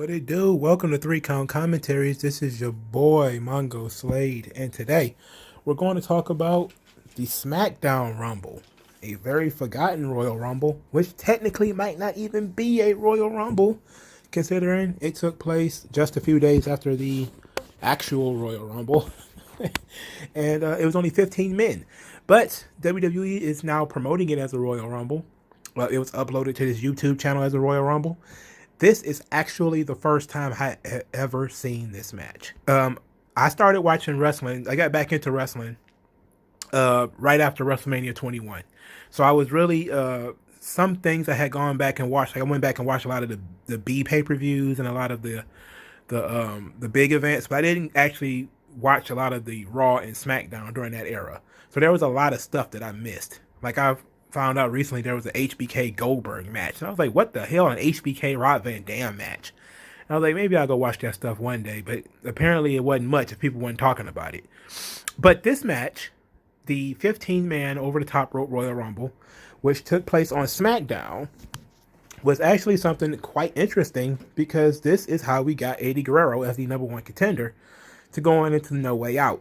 What it do? Welcome to Three Count Commentaries. This is your boy Mongo Slade, and today we're going to talk about the Smackdown Rumble, a very forgotten Royal Rumble, which technically might not even be a Royal Rumble, considering it took place just a few days after the actual Royal Rumble, and it was only 15 men. But WWE is now promoting it as a Royal Rumble. Well, it was uploaded to this YouTube channel as a Royal Rumble. This is actually the first time I had ever seen this match. I started watching wrestling. I got back into wrestling right after WrestleMania 21. So I was really some things I had gone back and watched. Like I went back and watched a lot of the B pay-per-views and a lot of the big events, but I didn't actually watch a lot of the Raw and SmackDown during that era. So there was a lot of stuff that I missed. Like I found out recently there was an HBK Goldberg match. And I was like, what the hell, an HBK Rob Van Dam match? And I was like, maybe I'll go watch that stuff one day. But apparently it wasn't much if people weren't talking about it. But this match, the 15-man over-the-top rope Royal Rumble, which took place on SmackDown, was actually something quite interesting because this is how we got Eddie Guerrero as the number one contender to going into No Way Out.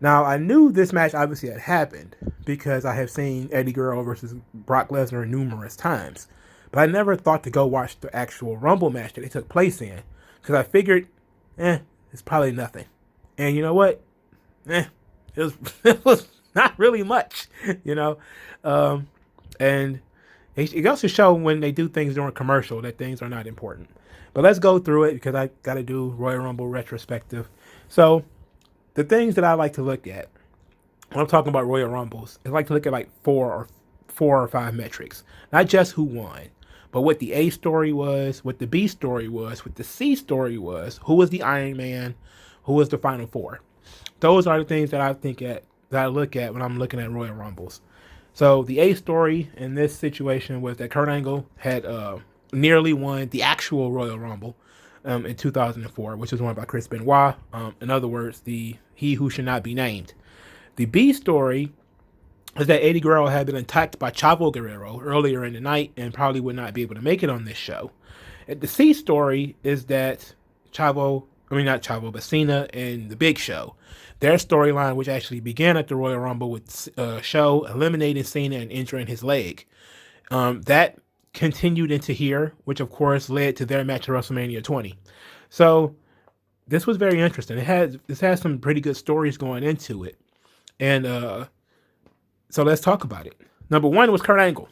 Now, I knew this match obviously had happened because I have seen Eddie Guerrero versus Brock Lesnar numerous times. But I never thought to go watch the actual Rumble match that it took place in because I figured, it's probably nothing. And you know what? It it was not really much, you know? And it goes to show when they do things during commercial that things are not important. But let's go through it because I got to do Royal Rumble retrospective. So the things that I like to look at when I'm talking about Royal Rumbles, I like to look at like four or five metrics. Not just who won, but what the A story was, what the B story was, what the C story was, who was the Iron Man, who was the Final Four. Those are the things that I look at when I'm looking at Royal Rumbles. So the A story in this situation was that Kurt Angle had nearly won the actual Royal Rumble in 2004, which was won by Chris Benoit. In other words, he who should not be named. The B story is that Eddie Guerrero had been attacked by Chavo Guerrero earlier in the night and probably would not be able to make it on this show. And the C story is that not Chavo, but Cena and the Big Show, their storyline, which actually began at the Royal Rumble with Show eliminating Cena and injuring his leg. That continued into here, which of course led to their match at WrestleMania 20. So this was very interesting. This has some pretty good stories going into it. And so let's talk about it. Number one was Kurt Angle.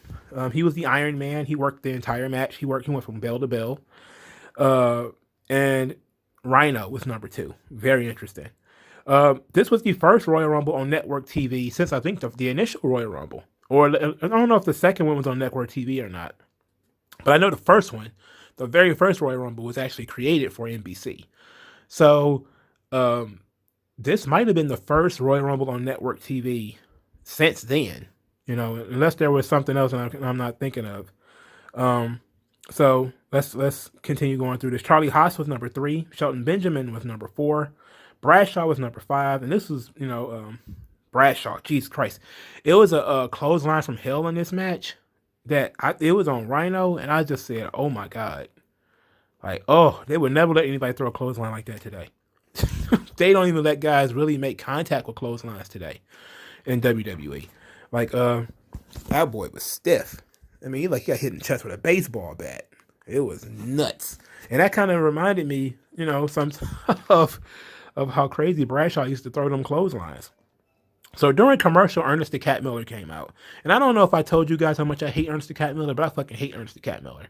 He was the Iron Man. He worked the entire match. He went from bell to bell. And Rhino was number two. Very interesting. This was the first Royal Rumble on network TV since I think the initial Royal Rumble. Or I don't know if the second one was on network TV or not. But I know the first one, the very first Royal Rumble, was actually created for NBC. So this might have been the first Royal Rumble on network TV since then, unless there was something else I'm not thinking of. So let's continue going through this. Charlie Haas was number 3. Shelton Benjamin was number 4. Bradshaw was number 5. And this was, Bradshaw, Jesus Christ. It was a clothesline from hell in this match it was on Rhino, and I just said, oh my God. Like, they would never let anybody throw a clothesline like that today. They don't even let guys really make contact with clotheslines today in WWE. Like, that boy was stiff. I mean, he got hit in the chest with a baseball bat. It was nuts. And that kind of reminded me, some of how crazy Bradshaw used to throw them clotheslines. So during commercial, Ernest the Cat Miller came out. And I don't know if I told you guys how much I hate Ernest the Cat Miller, but I fucking hate Ernest the Cat Miller.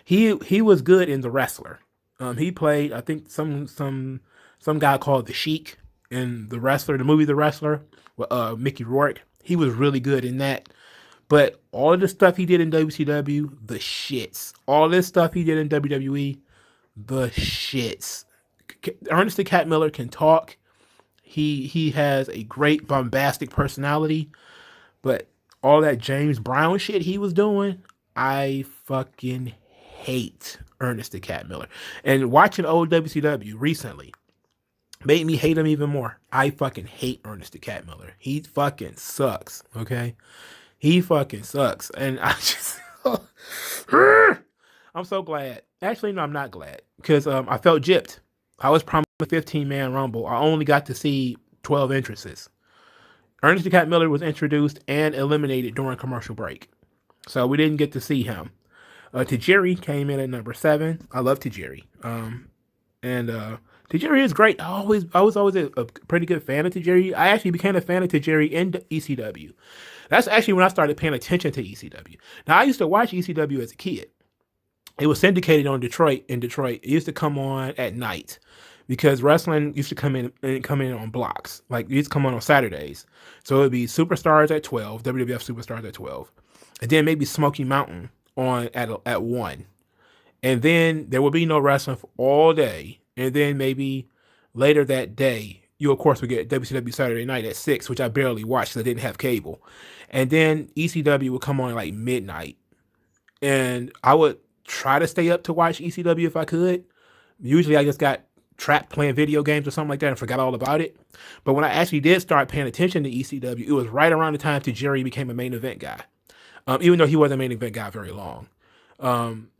He was good in The Wrestler. He played, I think, some guy called The Sheik in The Wrestler, the movie The Wrestler, with Mickey Rourke. He was really good in that. But all of the stuff he did in WCW, the shits. All this stuff he did in WWE, the shits. Ernest the Cat Miller can talk. He has a great bombastic personality, but all that James Brown shit he was doing, I fucking hate Ernest the Cat Miller. And watching old WCW recently made me hate him even more. I fucking hate Ernest the Cat Miller. He fucking sucks, okay? He fucking sucks. And I just... I'm so glad. Actually, no, I'm not glad because I felt gypped. I was promised a 15-man Rumble. I only got to see 12 entrances. Ernest the Cat Miller was introduced and eliminated during commercial break, so we didn't get to see him. Tajiri came in at number 7. I love Tajiri. And Tajiri is great. I was always a pretty good fan of Tajiri. I actually became a fan of Tajiri in ECW. That's actually when I started paying attention to ECW. Now, I used to watch ECW as a kid. It was syndicated on Detroit. In Detroit, it used to come on at night because wrestling used to come in on blocks. Like, it used to come on Saturdays. So it would be Superstars at 12, WWF Superstars at 12, and then maybe Smoky Mountain on at 1. And then there would be no wrestling for all day. And then maybe later that day, you of course would get WCW Saturday Night at 6, which I barely watched because I didn't have cable. And then ECW would come on at like midnight. And I would try to stay up to watch ECW if I could. Usually I just got trapped playing video games or something like that and forgot all about it. But when I actually did start paying attention to ECW, it was right around the time Tajiri became a main event guy. Even though he wasn't a main event guy very long.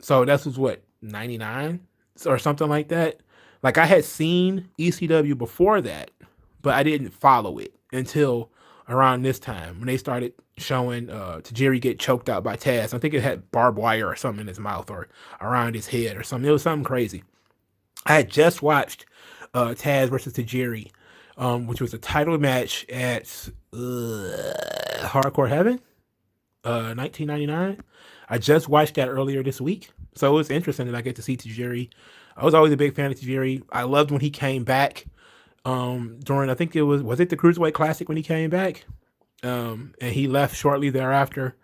So that was what, 99 or something like that. Like, I had seen ECW before that, but I didn't follow it until around this time when they started showing Tajiri get choked out by Taz. I think it had barbed wire or something in his mouth or around his head or something. It was something crazy. I had just watched Taz versus Tajiri, which was a title match at Hardcore Heaven, 1999. I just watched that earlier this week, so it was interesting that I get to see Tajiri. I was always a big fan of Tajiri. I loved when he came back during, I think it was it the Cruiserweight Classic when he came back? And he left shortly thereafter.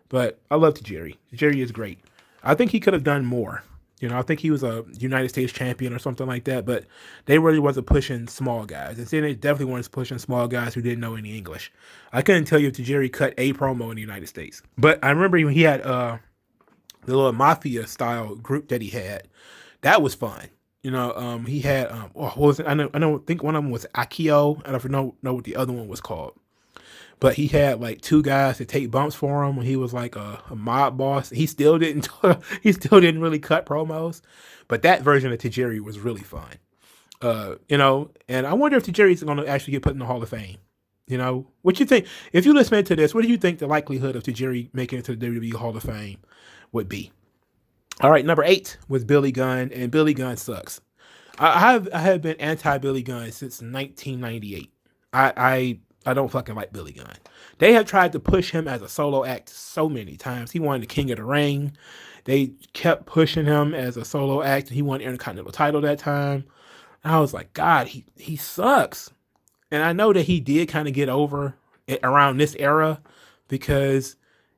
But I love Tajiri. Tajiri is great. I think he could have done more. I think he was a United States champion or something like that, but they really wasn't pushing small guys. And then they definitely weren't pushing small guys who didn't know any English. I couldn't tell you if Tajiri cut a promo in the United States. But I remember when he had the little mafia style group that he had. That was fun. He had what was it? I think one of them was Akio. I don't know what the other one was called. But he had like 2 guys to take bumps for him when he was like a mob boss. He still didn't really cut promos. But that version of Tajiri was really fun. And I wonder if Tajiri's going to actually get put in the Hall of Fame. What you think? If you listen to this, what do you think the likelihood of Tajiri making it to the WWE Hall of Fame would be? All right, number 8 was Billy Gunn, and Billy Gunn sucks. I have been anti Billy Gunn since 1998. I don't fucking like Billy Gunn. They have tried to push him as a solo act so many times. He won the King of the Ring. They kept pushing him as a solo act. He won the Intercontinental title that time. And I was like, God, he sucks. And I know that he did kind of get over it around this era because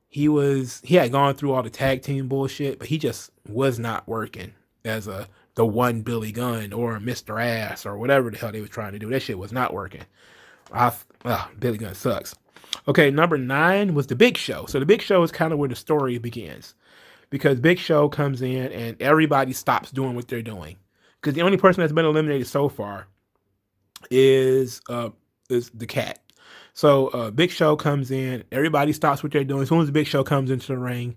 he had gone through all the tag team bullshit, but he just was not working as the one Billy Gunn or Mr. Ass or whatever the hell they was trying to do. That shit was not working. Billy Gunn sucks. Okay, number 9 was the Big Show. So the Big Show is kind of where the story begins, because Big Show comes in and everybody stops doing what they're doing, because the only person that's been eliminated so far is the Cat. So Big Show comes in, everybody stops what they're doing as soon as the Big Show comes into the ring.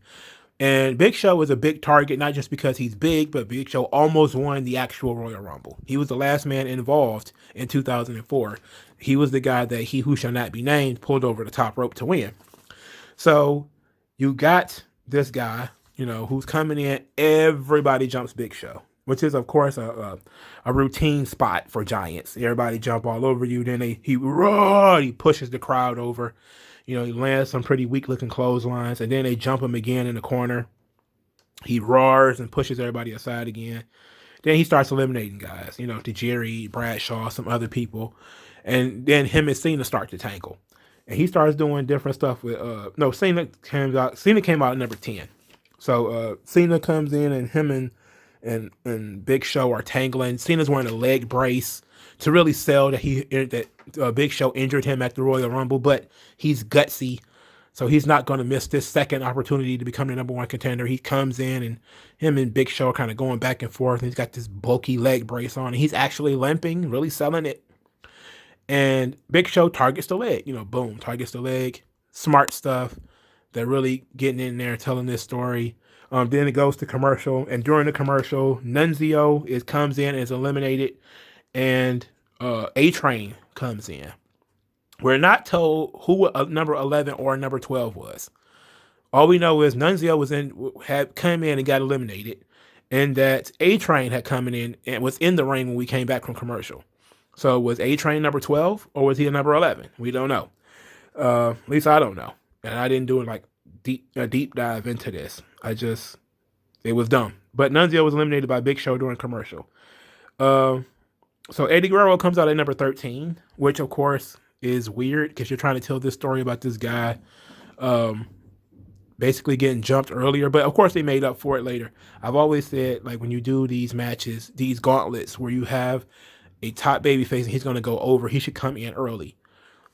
And Big Show is a big target, not just because he's big, but Big Show almost won the actual Royal Rumble. He was the last man involved in 2004. He was the guy that He Who Shall Not Be Named pulled over the top rope to win. So you got this guy, who's coming in. Everybody jumps Big Show, which is, of course, a routine spot for giants. Everybody jump all over you. Then he pushes the crowd over. He lands some pretty weak-looking clotheslines, and then they jump him again in the corner. He roars and pushes everybody aside again. Then he starts eliminating guys, Tajiri, Bradshaw, some other people. And then him and Cena start to tangle. And he starts doing different stuff with, Cena came out at number 10. So Cena comes in, and him and Big Show are tangling. Cena's wearing a leg brace to really sell that Big Show injured him at the Royal Rumble, but he's gutsy, so he's not going to miss this second opportunity to become the number 1 contender. He comes in, and him and Big Show are kind of going back and forth, and he's got this bulky leg brace on, and he's actually limping, really selling it. And Big Show targets the leg, boom, targets the leg, smart stuff. They're really getting in there, telling this story. Then it goes to commercial, and during the commercial, Nunzio comes in and is eliminated, and A Train comes in. We're not told who number 11 or number 12 was. All we know is Nunzio had come in and got eliminated, and that A Train had come in and was in the ring when we came back from commercial. So was A Train number 12 or was he a number 11? We don't know. At least I don't know, and I didn't do it like a deep dive into this. It was dumb. But Nunzio was eliminated by Big Show during commercial. So Eddie Guerrero comes out at number 13, which of course is weird because you're trying to tell this story about this guy basically getting jumped earlier. But of course they made up for it later. I've always said, like, when you do these matches, these gauntlets where you have a top babyface and he's going to go over, he should come in early.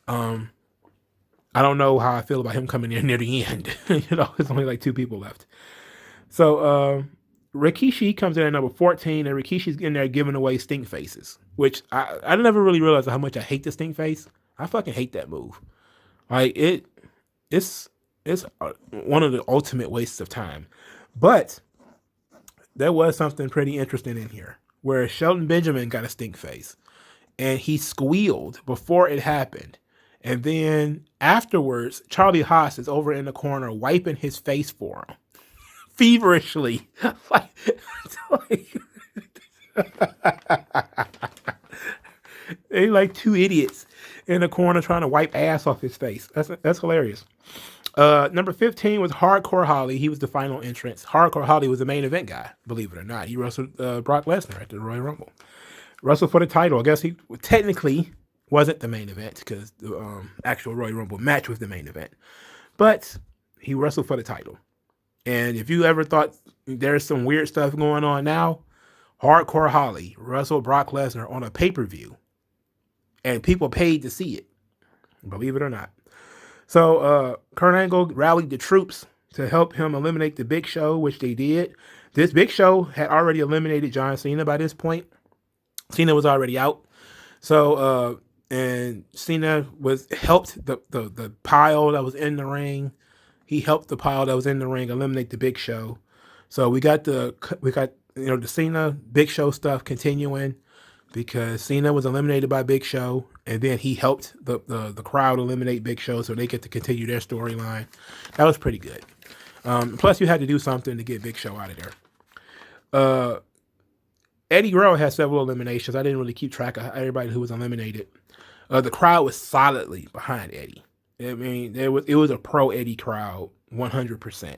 I don't know how I feel about him coming in near the end. There's only like 2 people left. So Rikishi comes in at number 14, and Rikishi's in there giving away stink faces, which I never really realized how much I hate the stink face. I fucking hate that move. Like, it's one of the ultimate wastes of time. But there was something pretty interesting in here where Shelton Benjamin got a stink face, and he squealed before it happened. And then afterwards, Charlie Haas is over in the corner wiping his face for him. Feverishly. They like 2 idiots in the corner trying to wipe ass off his face. That's hilarious. Number 15 was Hardcore Holly. He was the final entrance. Hardcore Holly was the main event guy, believe it or not. He wrestled Brock Lesnar at the Royal Rumble. Wrestled for the title. I guess he technically wasn't the main event because the actual Royal Rumble match was the main event. But he wrestled for the title. And if you ever thought there's some weird stuff going on now, Hardcore Holly wrestled Brock Lesnar on a pay-per-view. And people paid to see it. Believe it or not. So Kurt Angle rallied the troops to help him eliminate the Big Show, which they did. This Big Show had already eliminated John Cena by this point. Cena was already out. So and Cena helped the pile that was in the ring. He helped the pile that was in the ring eliminate the Big Show. So we got the Cena Big Show stuff continuing because Cena was eliminated by Big Show, and then he helped the crowd eliminate Big Show so they get to continue their storyline. That was pretty good. Plus, you had to do something to get Big Show out of there. Eddie Guerrero had several eliminations. I didn't really keep track of everybody who was eliminated. The crowd was solidly behind Eddie. I mean, it was a pro Eddie crowd, 100%.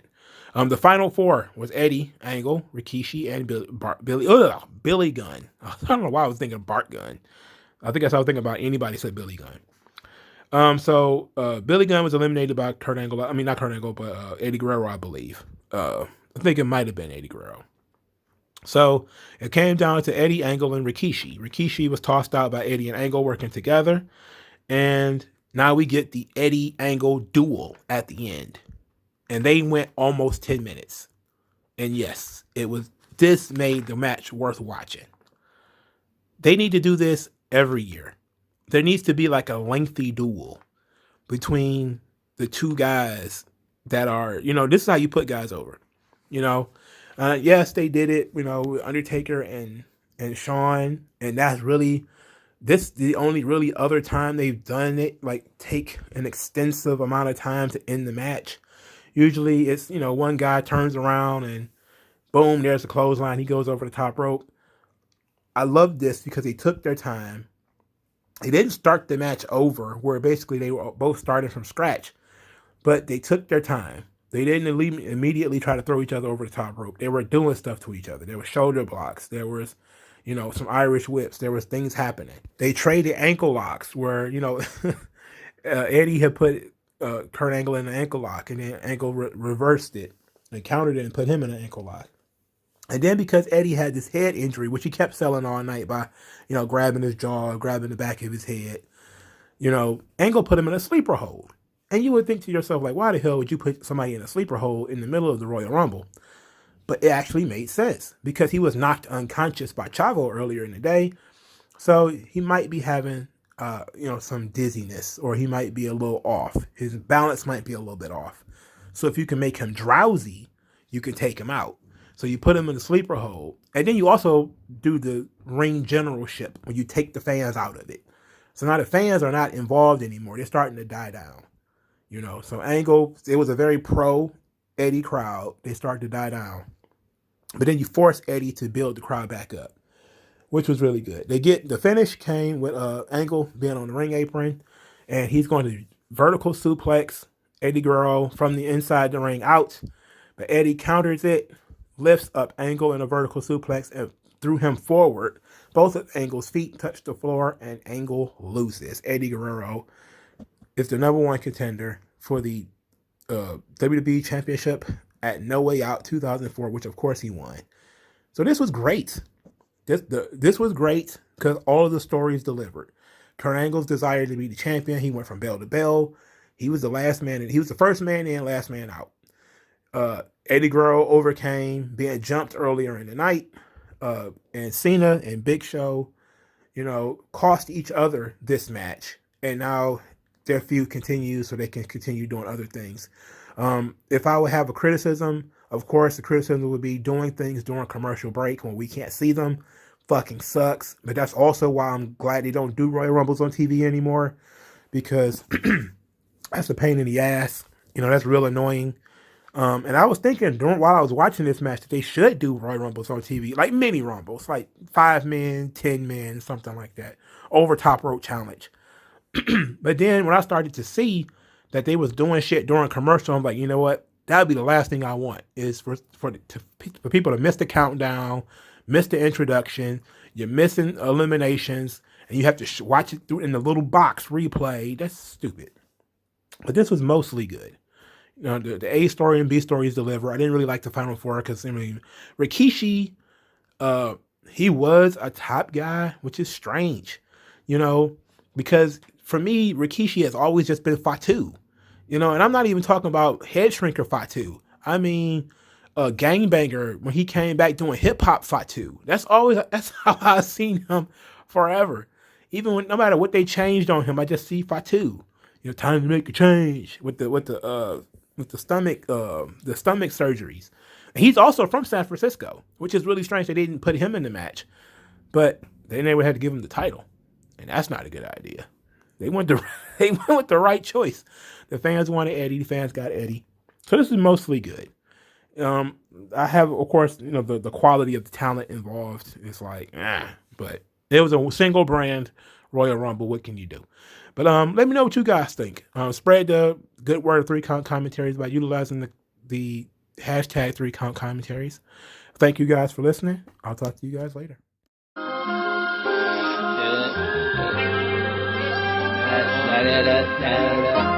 The final 4 was Eddie, Angle, Rikishi, and Billy Gunn. I don't know why I was thinking Bart Gunn. I think that's how I was thinking about anybody said Billy Gunn. So Billy Gunn was eliminated by Kurt Angle. I mean, not Kurt Angle, but Eddie Guerrero, I believe. I think it might have been Eddie Guerrero. So it came down to Eddie, Angle, and Rikishi. Rikishi was tossed out by Eddie and Angle working together. And now we get the Eddie Angle duel at the end. And they went almost 10 minutes. And yes, this made the match worth watching. They need to do this every year. There needs to be like a lengthy duel between the 2 guys that are, this is how you put guys over. Yes, they did it, with Undertaker and Shawn. And that's really... This is the only really other time they've done it, like take an extensive amount of time to end the match. Usually it's, one guy turns around and boom, there's a clothesline. He goes over the top rope. I love this because they took their time. They didn't start the match over where basically they were both starting from scratch, but they took their time. They didn't immediately try to throw each other over the top rope. They were doing stuff to each other. There were shoulder blocks. There was some Irish whips. There was things happening. They traded ankle locks where, Eddie had put Kurt Angle in an ankle lock, and then Angle reversed it and countered it and put him in an ankle lock. And then because Eddie had this head injury, which he kept selling all night by, grabbing his jaw, grabbing the back of his head, Angle put him in a sleeper hold. And you would think to yourself, like, why the hell would you put somebody in a sleeper hold in the middle of the Royal Rumble? But it actually made sense because he was knocked unconscious by Chavo earlier in the day. So he might be having, some dizziness, or he might be a little off. His balance might be a little bit off. So if you can make him drowsy, you can take him out. So you put him in the sleeper hold. And then you also do the ring generalship when you take the fans out of it. So now the fans are not involved anymore. They're starting to die down. So Angle, it was a very pro Eddie crowd. They started to die down. But then you force Eddie to build the crowd back up, which was really good. The finish came with Angle being on the ring apron, and he's going to vertical suplex Eddie Guerrero from the inside the ring out. But Eddie counters it, lifts up Angle in a vertical suplex, and threw him forward. Both of Angle's feet touch the floor, and Angle loses. Eddie Guerrero is the number one contender for the WWE Championship at No Way Out 2004, which of course he won. So this was great. This was great because all of the stories delivered. Kurt Angle's desire to be the champion. He went from bell to bell. He was the last man in. He was the first man in, last man out. Eddie Guerrero overcame being jumped earlier in the night. And Cena and Big Show, cost each other this match. And now their feud continues so they can continue doing other things. If I would have a criticism, of course, the criticism would be doing things during commercial break when we can't see them. Fucking sucks. But that's also why I'm glad they don't do Royal Rumbles on TV anymore, because that's a pain in the ass. That's real annoying. And I was thinking while I was watching this match that they should do Royal Rumbles on TV, like mini Rumbles, like 5 men, 10 men, something like that, over top rope challenge. But then when I started to see that they was doing shit during commercial, I'm like, you know what? That would be the last thing I want, is for people to miss the countdown, miss the introduction. You're missing eliminations, and you have to watch it through in the little box replay. That's stupid. But this was mostly good. The A story and B stories deliver. I didn't really like the Final Four because, Rikishi, he was a top guy, which is strange, because for me, Rikishi has always just been Fatu, and I'm not even talking about head shrinker Fatu. I mean, Gangbanger, when he came back doing hip hop Fatu. That's how I've seen him forever. Even when, no matter what they changed on him, I just see Fatu. Time to make a change with the stomach surgeries. And he's also from San Francisco, which is really strange they didn't put him in the match. But they never had to give him the title, and that's not a good idea. They went with the right choice. The fans wanted Eddie. The fans got Eddie. So this is mostly good. I have, of course, the quality of the talent involved is like, but it was a single brand Royal Rumble. What can you do? But let me know what you guys think. Spread the good word of 3 Count Commentaries by utilizing the hashtag 3 Count Commentaries. Thank you guys for listening. I'll talk to you guys later. Da da da da da.